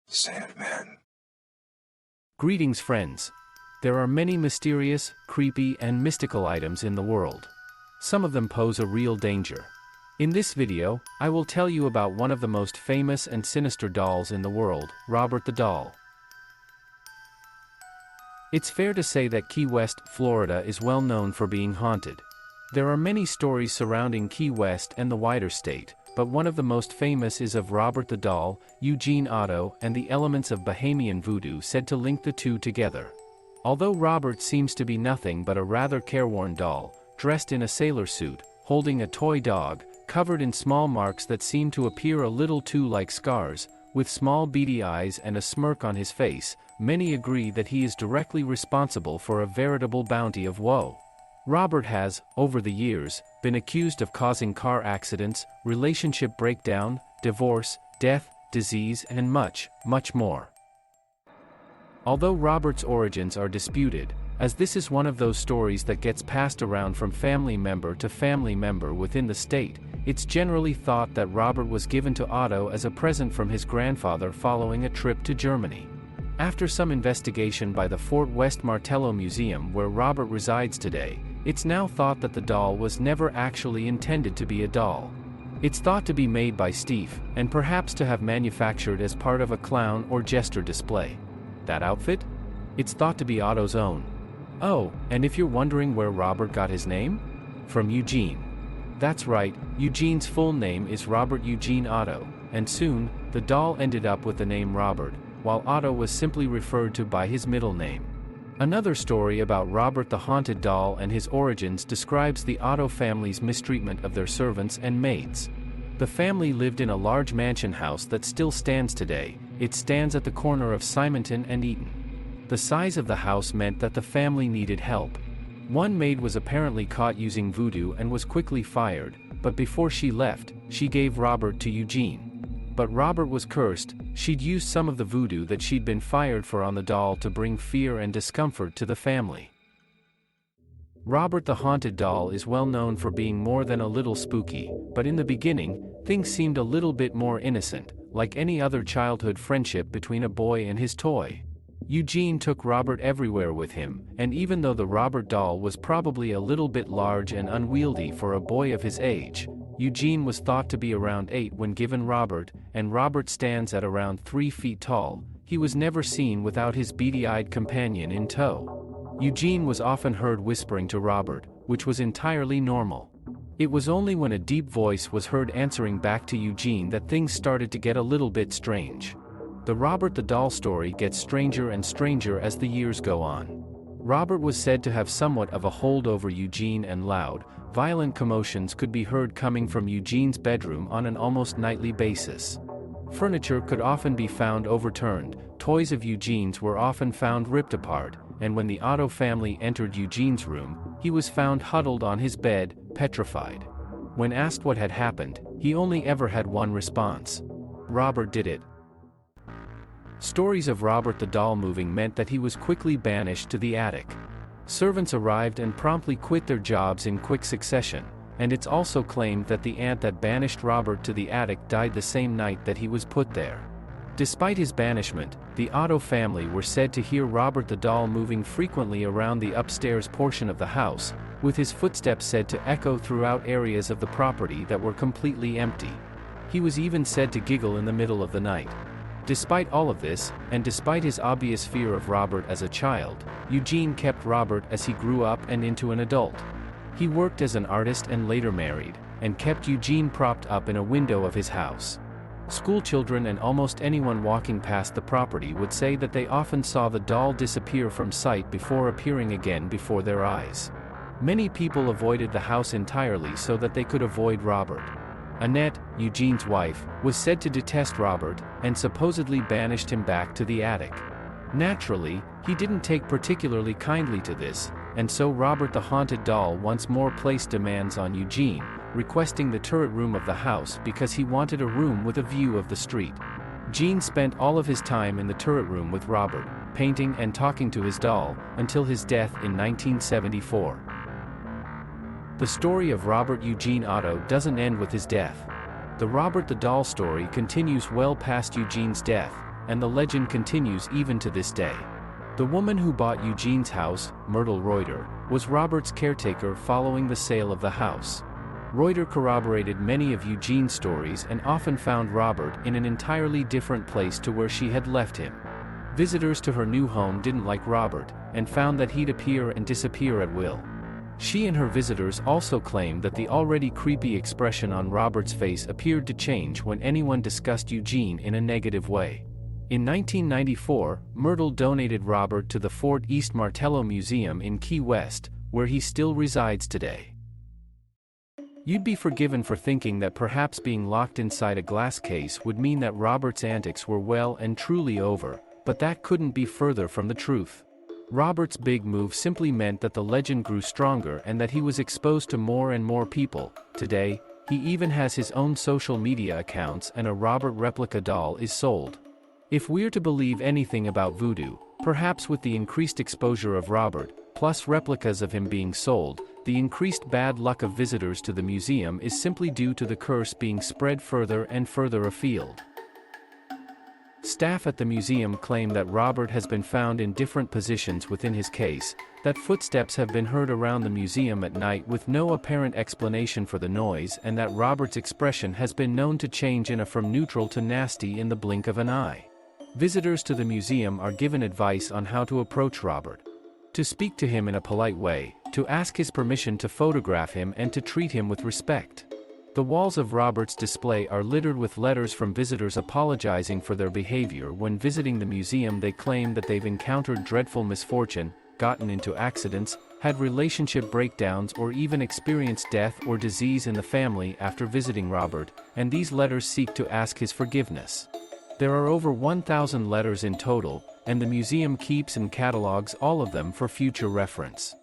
Sandman. Greetings, friends. There are many mysterious, creepy, and mystical items in the world. Some of them pose a real danger. In this video, I will tell you about one of the most famous and sinister dolls in the world, Robert the Doll. It's fair to say that Key West, Florida is well known for being haunted. There are many stories surrounding Key West and the wider state, but one of the most famous is of Robert the Doll, Eugene Otto, and the elements of Bahamian voodoo said to link the two together. Although Robert seems to be nothing but a rather careworn doll, dressed in a sailor suit, holding a toy dog, covered in small marks that seem to appear a little too like scars, with small beady eyes and a smirk on his face, many agree that he is directly responsible for a veritable bounty of woe. Robert has, over the years, been accused of causing car accidents, relationship breakdown, divorce, death, disease, and much, much more. Although Robert's origins are disputed, as this is one of those stories that gets passed around from family member to family member within the state, it's generally thought that Robert was given to Otto as a present from his grandfather following a trip to Germany. After some investigation by the Fort West Martello Museum where Robert resides today, it's now thought that the doll was never actually intended to be a doll. It's thought to be made by Steve, and perhaps to have manufactured as part of a clown or jester display. That outfit? It's thought to be Otto's own. Oh, and if you're wondering where Robert got his name? From Eugene. That's right, Eugene's full name is Robert Eugene Otto, and soon, the doll ended up with the name Robert, while Otto was simply referred to by his middle name. Another story about Robert the Haunted Doll and his origins describes the Otto family's mistreatment of their servants and maids. The family lived in a large mansion house that still stands today. It stands at the corner of Simonton and Eaton. The size of the house meant that the family needed help. One maid was apparently caught using voodoo and was quickly fired, but before she left, she gave Robert to Eugene. But Robert was cursed. She'd used some of the voodoo that she'd been fired for on the doll to bring fear and discomfort to the family. Robert the Haunted Doll is well known for being more than a little spooky, but in the beginning, things seemed a little bit more innocent, like any other childhood friendship between a boy and his toy. Eugene took Robert everywhere with him, and even though the Robert doll was probably a little bit large and unwieldy for a boy of his age, Eugene was thought to be around 8 when given Robert, and Robert stands at around 3 feet tall. He was never seen without his beady-eyed companion in tow. Eugene was often heard whispering to Robert, which was entirely normal. It was only when a deep voice was heard answering back to Eugene that things started to get a little bit strange. The Robert the Doll story gets stranger and stranger as the years go on. Robert was said to have somewhat of a hold over Eugene, and loud, violent commotions could be heard coming from Eugene's bedroom on an almost nightly basis. Furniture could often be found overturned, toys of Eugene's were often found ripped apart, and when the Otto family entered Eugene's room, he was found huddled on his bed, petrified. When asked what had happened, he only ever had one response: Robert did it. Stories of Robert the Doll moving meant that he was quickly banished to the attic. Servants arrived and promptly quit their jobs in quick succession, and it's also claimed that the aunt that banished Robert to the attic died the same night that he was put there. Despite his banishment, the Otto family were said to hear Robert the Doll moving frequently around the upstairs portion of the house, with his footsteps said to echo throughout areas of the property that were completely empty. He was even said to giggle in the middle of the night. Despite all of this, and despite his obvious fear of Robert as a child, Eugene kept Robert as he grew up and into an adult. He worked as an artist and later married, and kept Eugene propped up in a window of his house. Schoolchildren and almost anyone walking past the property would say that they often saw the doll disappear from sight before appearing again before their eyes. Many people avoided the house entirely so that they could avoid Robert. Annette, Eugene's wife, was said to detest Robert, and supposedly banished him back to the attic. Naturally, he didn't take particularly kindly to this, and so Robert the Haunted Doll once more placed demands on Eugene, requesting the turret room of the house because he wanted a room with a view of the street. Gene spent all of his time in the turret room with Robert, painting and talking to his doll, until his death in 1974. The story of Robert Eugene Otto doesn't end with his death. The Robert the Doll story continues well past Eugene's death, and the legend continues even to this day. The woman who bought Eugene's house, Myrtle Reuter, was Robert's caretaker following the sale of the house. Reuter corroborated many of Eugene's stories and often found Robert in an entirely different place to where she had left him. Visitors to her new home didn't like Robert, and found that he'd appear and disappear at will. She and her visitors also claimed that the already creepy expression on Robert's face appeared to change when anyone discussed Eugene in a negative way. In 1994, Myrtle donated Robert to the Fort East Martello Museum in Key West, where he still resides today. You'd be forgiven for thinking that perhaps being locked inside a glass case would mean that Robert's antics were well and truly over, but that couldn't be further from the truth. Robert's big move simply meant that the legend grew stronger and that he was exposed to more and more people. Today, he even has his own social media accounts and a Robert replica doll is sold. If we're to believe anything about voodoo, perhaps with the increased exposure of Robert, plus replicas of him being sold, the increased bad luck of visitors to the museum is simply due to the curse being spread further and further afield. Staff at the museum claim that Robert has been found in different positions within his case, that footsteps have been heard around the museum at night with no apparent explanation for the noise, and that Robert's expression has been known to change from neutral to nasty in the blink of an eye. Visitors to the museum are given advice on how to approach Robert. To speak to him in a polite way, to ask his permission to photograph him, and to treat him with respect. The walls of Robert's display are littered with letters from visitors apologizing for their behavior when visiting the museum. They claim that they've encountered dreadful misfortune, gotten into accidents, had relationship breakdowns, or even experienced death or disease in the family after visiting Robert, and these letters seek to ask his forgiveness. There are over 1,000 letters in total, and the museum keeps and catalogs all of them for future reference.